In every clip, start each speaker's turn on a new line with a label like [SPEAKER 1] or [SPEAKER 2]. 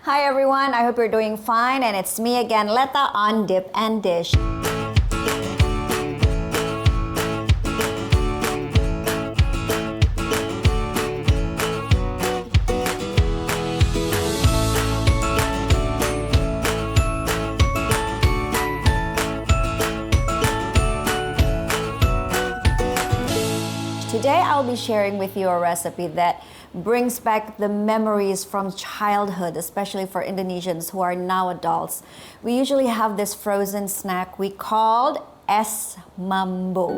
[SPEAKER 1] Hi everyone, I hope you're doing fine, and it's me again, Letta on Dip and Dish. Today I'll be sharing with you a recipe that brings back the memories from childhood, especially for Indonesians who are now adults. We usually have this frozen snack we called es Mambo,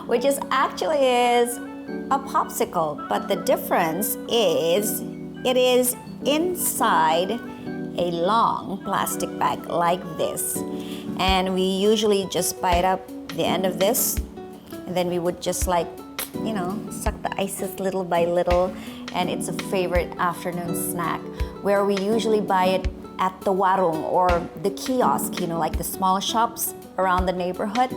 [SPEAKER 1] which is actually a popsicle, but the difference is it is inside a long plastic bag like this. And we usually just bite up the end of this, and then we would just suck the ices little by little, and it's a favorite afternoon snack where we usually buy it at the warung or the kiosk, like the small shops around the neighborhood.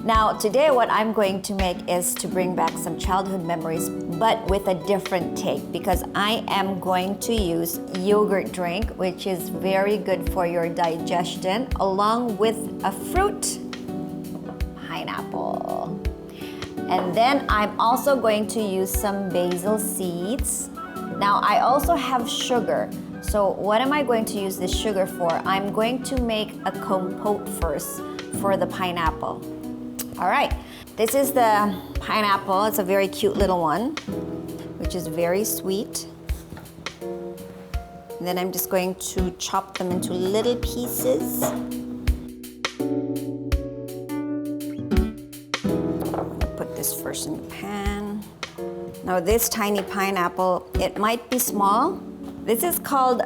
[SPEAKER 1] Now today what I'm going to make is to bring back some childhood memories, but with a different take, because I am going to use yogurt drink, which is very good for your digestion, along with a fruit, pineapple. And then I'm also going to use some basil seeds. Now I also have sugar. So what am I going to use this sugar for? I'm going to make a compote first for the pineapple. All right, this is the pineapple. It's a very cute little one, which is very sweet. And then I'm just going to chop them into little pieces. This first in the pan. Now this tiny pineapple, it might be small. This is called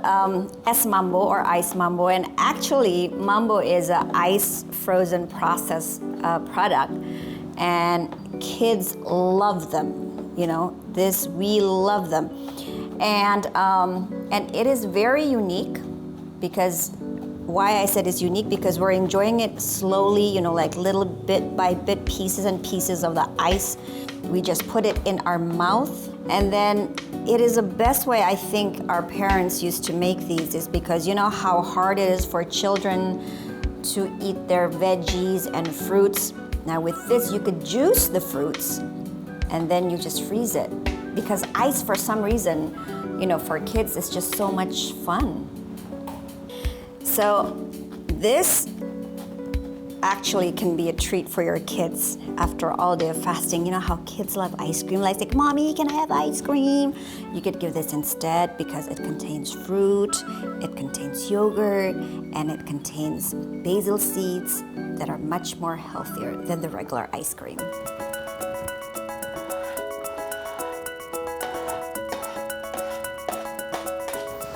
[SPEAKER 1] es Mambo or ice Mambo, and actually Mambo is an ice frozen processed product, and kids love them. We love them, and it is very unique because. Why I said it's unique, because we're enjoying it slowly, like little bit by bit, pieces and pieces of the ice. We just put it in our mouth, and then it is the best way I think our parents used to make these, is because you know how hard it is for children to eat their veggies and fruits. Now with this, you could juice the fruits and then you just freeze it, because ice, for some reason, for kids, is just so much fun. So this actually can be a treat for your kids after all day of fasting. You know how kids love ice cream, like, Mommy, can I have ice cream? You could give this instead, because it contains fruit, it contains yogurt, and it contains basil seeds that are much more healthier than the regular ice cream.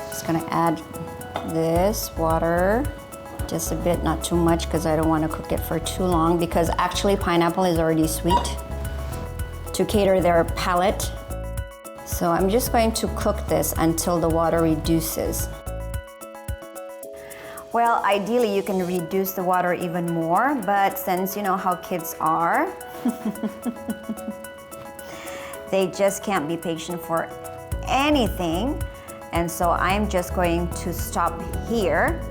[SPEAKER 1] Just gonna add this water, just a bit, not too much, because I don't want to cook it for too long, because actually pineapple is already sweet, to cater their palate. So I'm just going to cook this until the water reduces. Well, ideally you can reduce the water even more, but since you know how kids are, they just can't be patient for anything. And so I'm just going to stop here,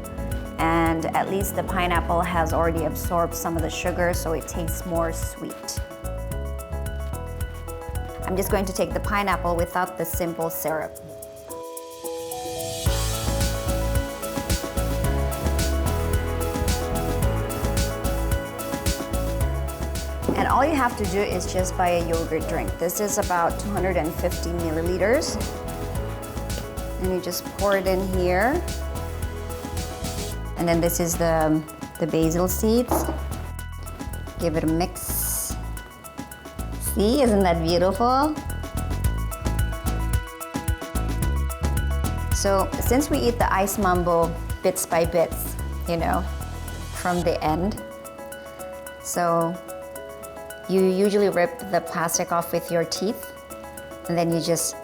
[SPEAKER 1] and at least the pineapple has already absorbed some of the sugar, so it tastes more sweet. I'm just going to take the pineapple without the simple syrup. And all you have to do is just buy a yogurt drink. This is about 250 milliliters. And you just pour it in here. And then this is the basil seeds. Give it a mix. See, isn't that beautiful? So since we eat the ice Mambo bits by bits, from the end, so you usually rip the plastic off with your teeth, and then you just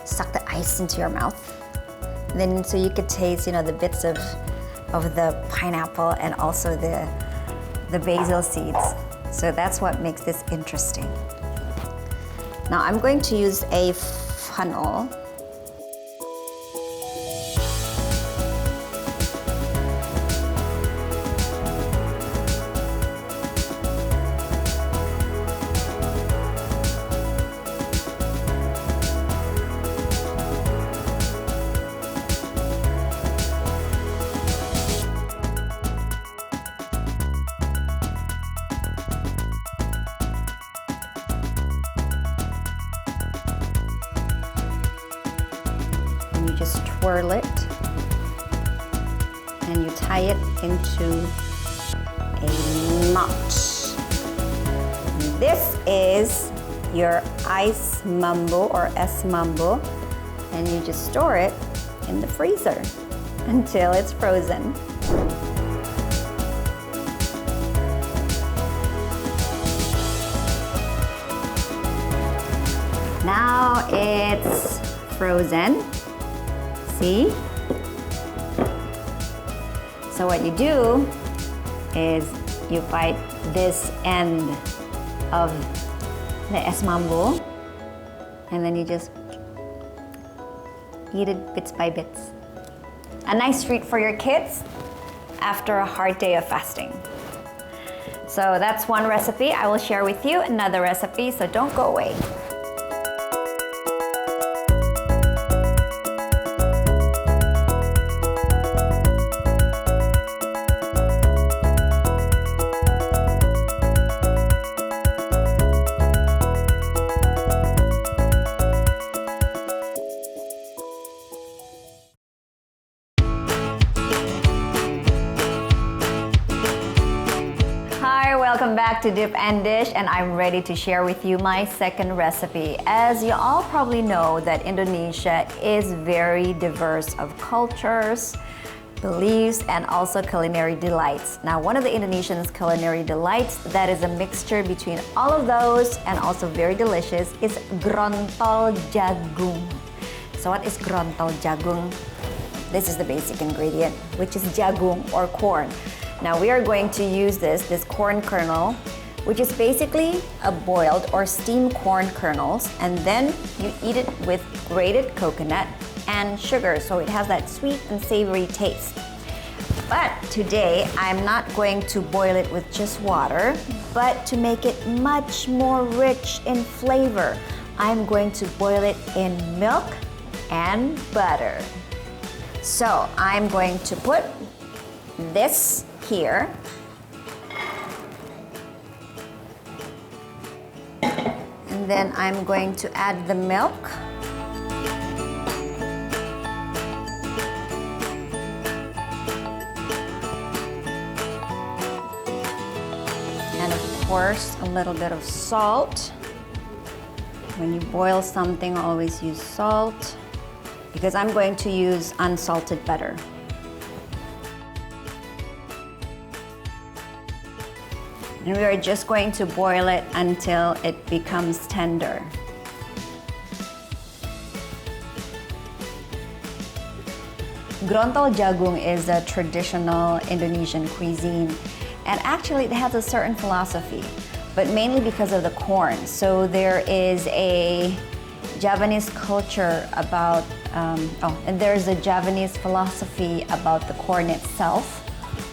[SPEAKER 1] suck the ice into your mouth. And then so you could taste, the bits of the pineapple and also the basil seeds. So that's what makes this interesting. Now I'm going to use a funnel. you just twirl it and you tie it into a knot. This is your ice mambo or mambo, and you just store it in the freezer until it's frozen. Now it's frozen. See? So what you do is you bite this end of the mambo and then you just eat it bits by bits. A nice treat for your kids after a hard day of fasting. So that's one recipe. I will share with you another recipe, so don't go away. Welcome back to Dip and Dish, and I'm ready to share with you my second recipe. As you all probably know that Indonesia is very diverse of cultures, beliefs, and also culinary delights. Now, one of the Indonesians' culinary delights that is a mixture between all of those and also very delicious is Grontol Jagung. So what is Grontol Jagung? This is the basic ingredient, which is jagung or corn. Now we are going to use this corn kernel, which is basically a boiled or steamed corn kernels, and then you eat it with grated coconut and sugar, so it has that sweet and savory taste. But today, I'm not going to boil it with just water, but to make it much more rich in flavor, I'm going to boil it in milk and butter. So I'm going to put this here. And then I'm going to add the milk. And of course, a little bit of salt. When you boil something, always use salt, because I'm going to use unsalted butter. And we are just going to boil it until it becomes tender. Grontol Jagung is a traditional Indonesian cuisine, and actually it has a certain philosophy, but mainly because of the corn. So there is a Javanese culture about, and there's a Javanese philosophy about the corn itself,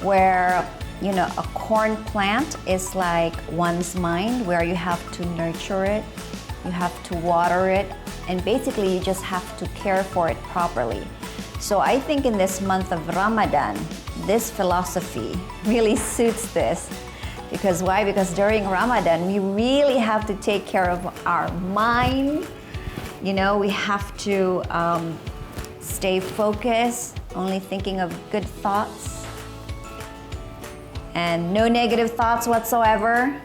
[SPEAKER 1] where a corn plant is like one's mind, where you have to nurture it, you have to water it, and basically you just have to care for it properly. So I think in this month of Ramadan, this philosophy really suits this. Because why? Because during Ramadan, we really have to take care of our mind. We have to stay focused, only thinking of good thoughts, and no negative thoughts whatsoever.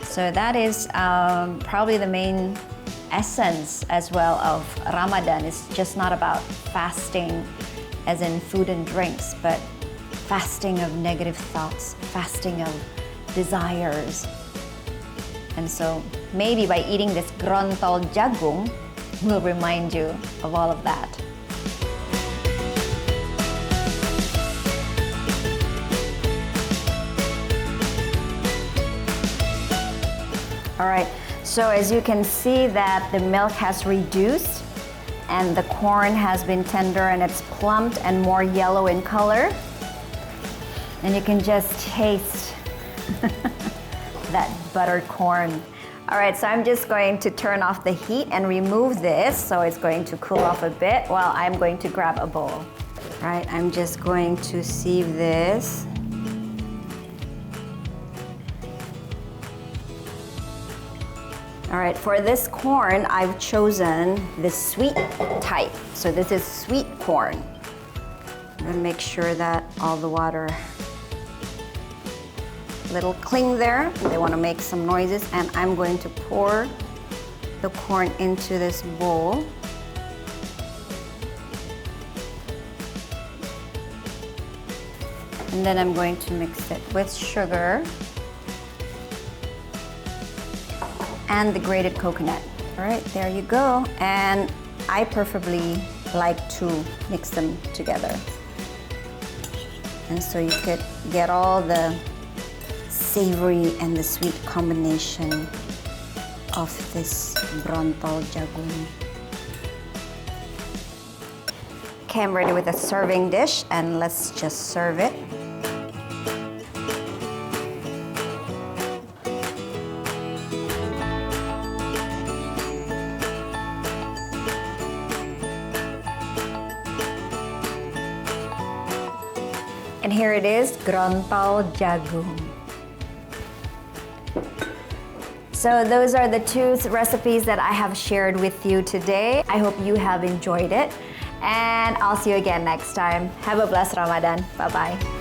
[SPEAKER 1] So that is probably the main essence as well of Ramadan. It's just not about fasting as in food and drinks, but fasting of negative thoughts, fasting of desires. And so maybe by eating this Grontol Jagung will remind you of all of that. All right, so as you can see that the milk has reduced and the corn has been tender and it's plumped and more yellow in color. And you can just taste that buttered corn. All right, so I'm just going to turn off the heat and remove this, so it's going to cool off a bit while I'm going to grab a bowl. All right, I'm just going to sieve this. All right, for this corn, I've chosen the sweet type. So this is sweet corn. I'm gonna make sure that all the water, little cling there. They wanna make some noises, and I'm going to pour the corn into this bowl. And then I'm going to mix it with sugar and the grated coconut. All right, there you go. And I preferably like to mix them together. And so you could get all the savory and the sweet combination of this Grontol Jagung. Okay, I'm ready with a serving dish, and let's just serve it. And here it is, Grontol Jagung. So those are the two recipes that I have shared with you today. I hope you have enjoyed it. And I'll see you again next time. Have a blessed Ramadan. Bye-bye.